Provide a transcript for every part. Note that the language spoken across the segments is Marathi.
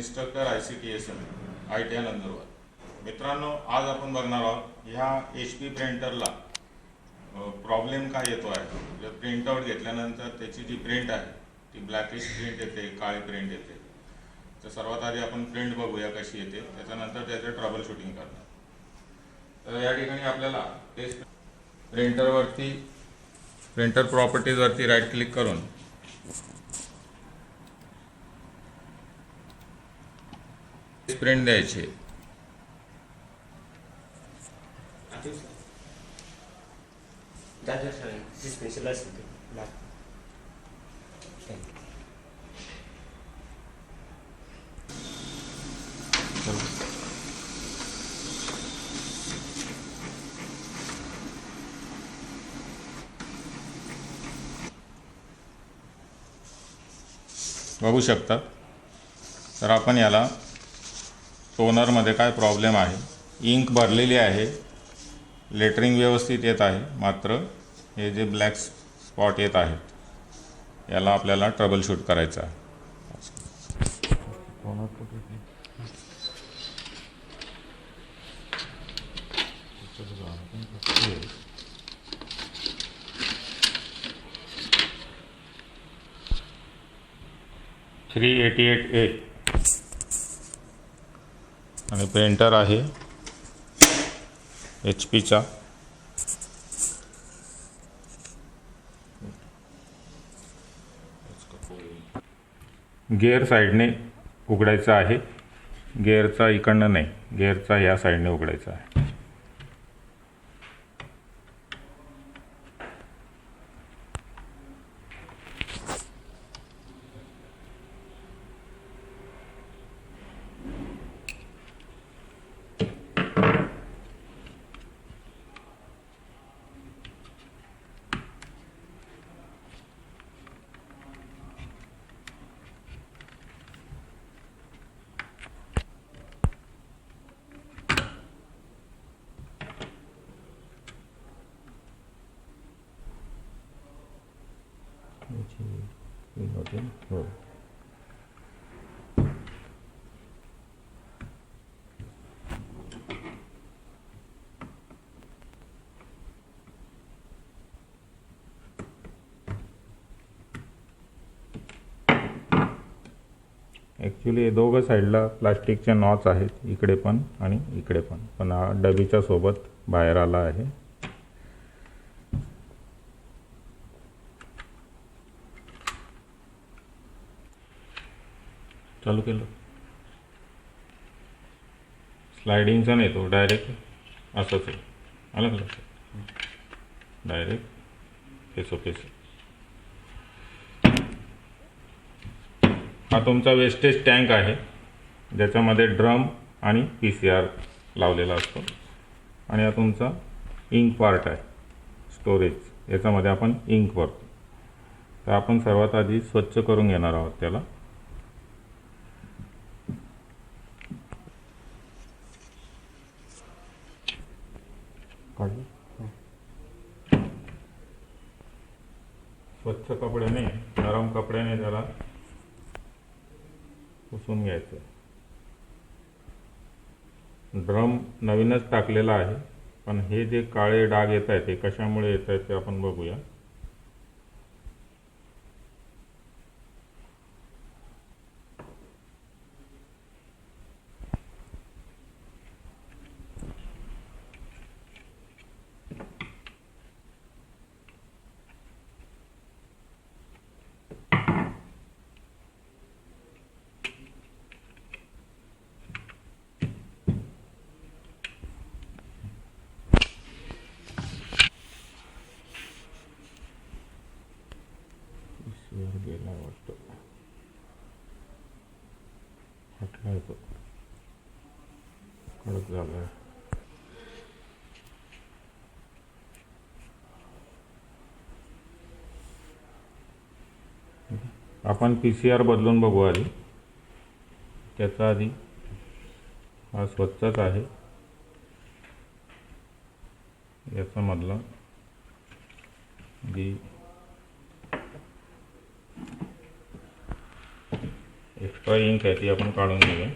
Instructor ICTSM ITN Nandurbar. मित्रांनो, आज आपण बघणार आहोत ह्या HP प्रिंटरला प्रॉब्लेम काय येतो आहे. जर प्रिंटआउट घेतल्यानंतर त्याची जी प्रिंट आहे ती ब्लॅकिश प्रिंट येते, काळी प्रिंट येते. तर सर्वात आधी आपण प्रिंट बघूया कशी येते, त्याच्यानंतर त्याचे ट्रबल शूटिंग करणार. तर या ठिकाणी आपल्याला टेस्ट प्रिंटरवरती प्रिंटर प्रॉपर्टीजवरती राईट क्लिक करून प्रिंट द्यायची. बघू शकता. तर आपण याला टोनरमध्ये काय प्रॉब्लेम आहे, इंक भरलेली आहे, लेटरिंग व्यवस्थित येत आहे, मात्र हे जे ब्लॅक स्पॉट येत आहेत याला आपल्याला ट्रबल शूट करायचं आहे. .388A आणि प्रिंटर आहे HPचा. गिअर साईडने उघडायचा आहे, गिअरचा इकडनं नाही, गिअरचा या साईडने उघडायचा आहे. ॲक्च्युली हे दोघं साईडला प्लास्टिकचे नॉच आहेत, इकडे पण आणि इकडे पण, पण हा डबीच्या सोबत बाहेर आला आहे. चालू केलं. स्लायडिंगचा नाही, तो डायरेक्ट असंच आहे. आलं का लक्षात? डायरेक्ट फेसोफेस. हा तुमचा वेस्टेज टँक आहे ज्याच्यामध्ये ड्रम आणि PCR लावलेला असतो. आणि हा तुमचा इंक पार्ट आहे, स्टोरेज, याच्यामध्ये आपण इंक भरतो. तर आपण सर्वात आधी स्वच्छ करून घेणार आहोत त्याला. स्वच्छ कपड्याने, नरम कपड्याने त्याला पुसून घ्यायचं. ड्रम नवीनच टाकलेला आहे, पण हे जे काळे डाग येत आहेत ते कशामुळे येत आहेत ते आपण बघूया. गेला वाटतं, हटलाय तो, कडक झालाय. आपण PCR बदलून बघू आधी. त्याचा आधी हा स्वच्छच आहे, याचा मधला जी एक्स्ट्रा इंक आहे ती आपण काढून घेऊया.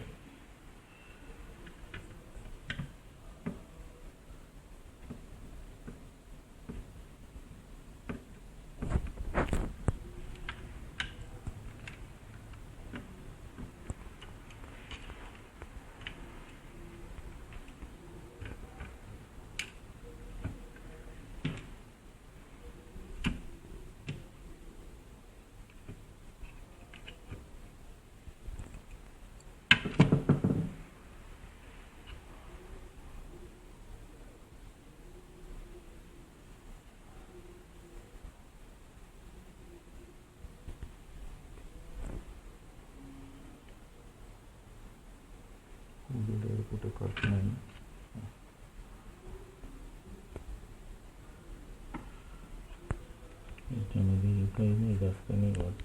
कुठे करत नाही. याच्यामध्ये काही नाही जास्त नाही होत.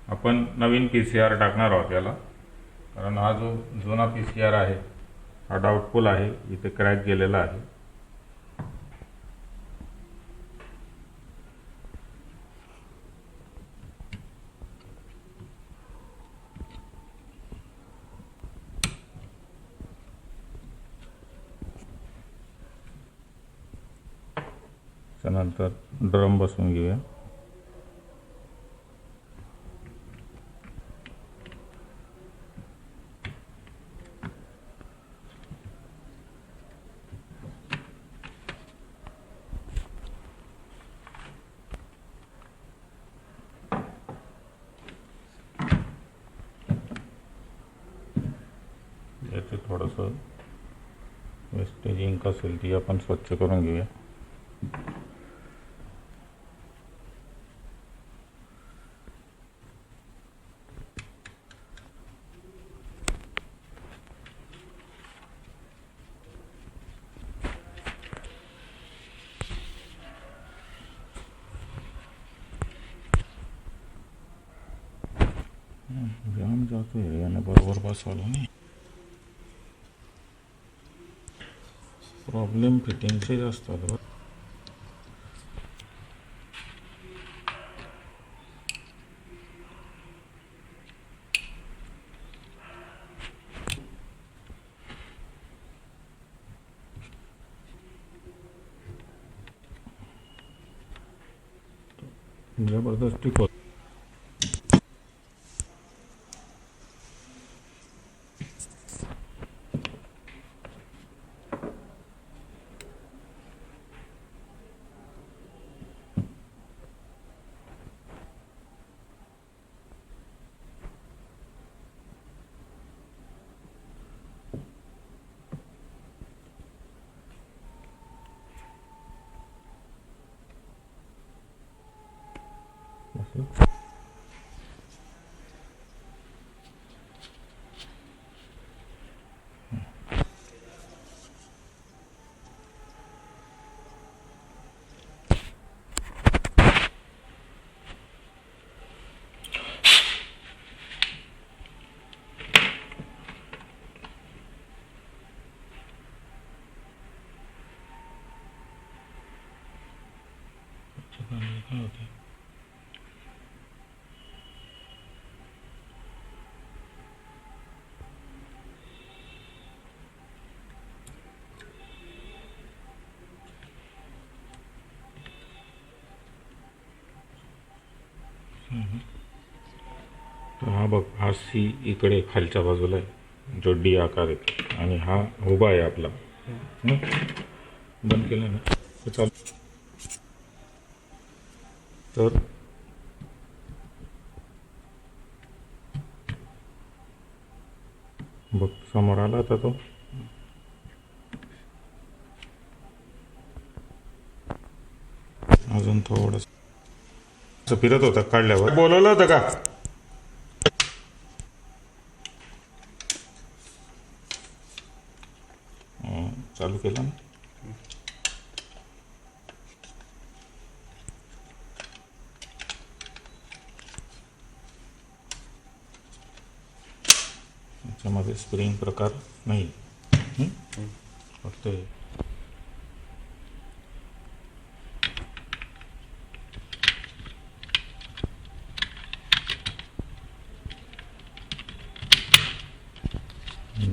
आपण नवीन PCR टाकणार आहोत याला, कारण हा जो जुना PCR आहे हा डाऊटफुल आहे, इथे क्रॅक गेलेला आहे. त्यानंतर ड्रम बसवून घेऊया. याचे थोडंसं वेस्टेज इंक असेल ती आपण स्वच्छ करून घेऊया. जाम जातो आहे याने बरोबर बसवलं नाही. प्रॉब्लेम फिटिंगचे असतात. जबरदस्ती होत. काय होते बघ, हा सी इकडे खालच्या बाजूला आहे जो डी आकार येतो आणि हा उभा आहे आपला. बंद केलं ना तर चालू. तर बघ समोर आला आता तो. अजून थोडंसं फिरत होता काढल्यावर. बोलवलं होतं का? चालू केलं ना. याच्यामध्ये स्प्रिंग प्रकार नाही फक्त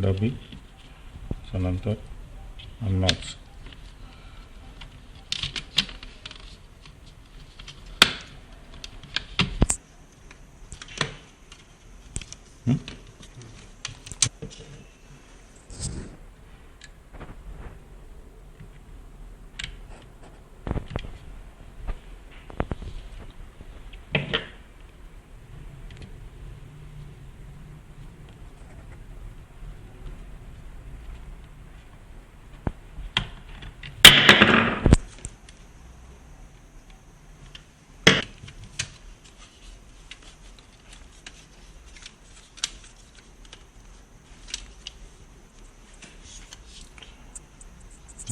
डबी त्यानंतर मॅच.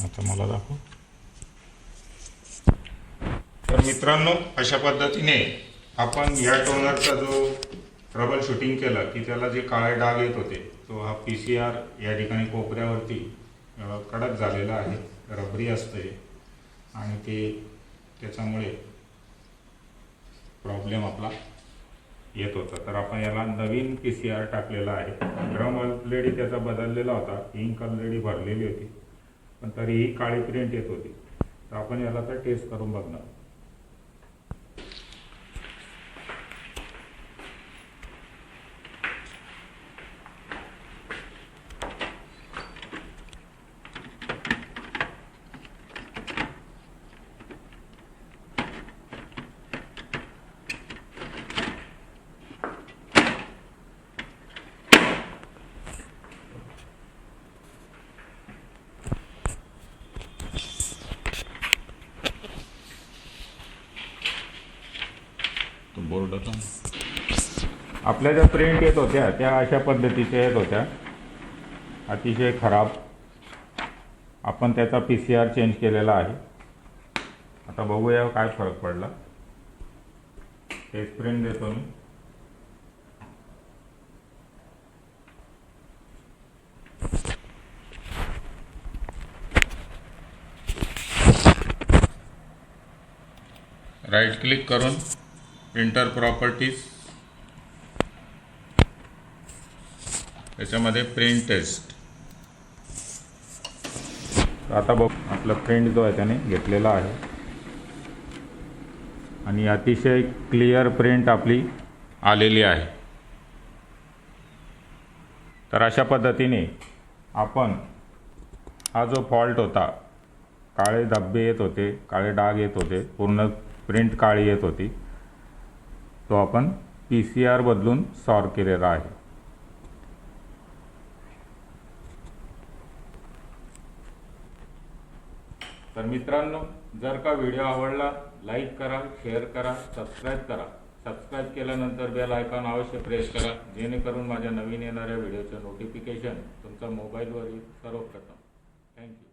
आता मला दाखव. तर मित्रांनो, अशा पद्धतीने आपण या टोनरचा जो ट्रबल शूटिंग केलं की त्याला जे काळे डाग येत होते तो हा PCR या ठिकाणी कोपऱ्यावरती कडक झालेला आहे. रबरी असते आणि ते त्याच्यामुळे प्रॉब्लेम आपला येत होता. तर आपण याला नवीन PCR टाकलेला आहे. ड्रम ऑलरेडी त्याचा बदललेला होता, इंक ऑलरेडी भरलेली होती, पण तरीही काळी प्रिंट येत होती. तर आपण याला तर टेस्ट करून बघणार. बोर्डाचा आपल्या ज्या प्रिंट येत होत्या त्या अशा पद्धतीच्या येत होत्या, अतिशय खराब. आपण त्याचा PCR चेंज केलेला आहे. आता बघूया काय फरक पडला. टेस्ट प्रिंट देतो मी. राईट क्लिक करून प्रिंटर प्रॉपर्टीज, त्याच्यामध्ये प्रिंट टेस्ट. आता बघ, आपला प्रिंट जो आहे त्याने घेतलेला आहे आणि अतिशय क्लिअर प्रिंट आपली आलेली आहे. तर अशा पद्धतीने आपण हा जो फॉल्ट होता, काळे धब्बे येत होते, काळे डाग येत होते, पूर्ण प्रिंट काळी येत होती, तो आपण PCR बदलून सॉल्व केलेला आहे. तर मित्रांनो, जर का व्हिडिओ आवडला लाईक करा, शेअर करा, सबस्क्राईब करा. सबस्क्राईब केल्यानंतर बेल आयकॉन अवश्य प्रेस करा, जेणेकरून माझ्या नवीन येणाऱ्या व्हिडिओचे नोटिफिकेशन तुमच्या मोबाईलवर येईल सर्वप्रथम. थँक्यू.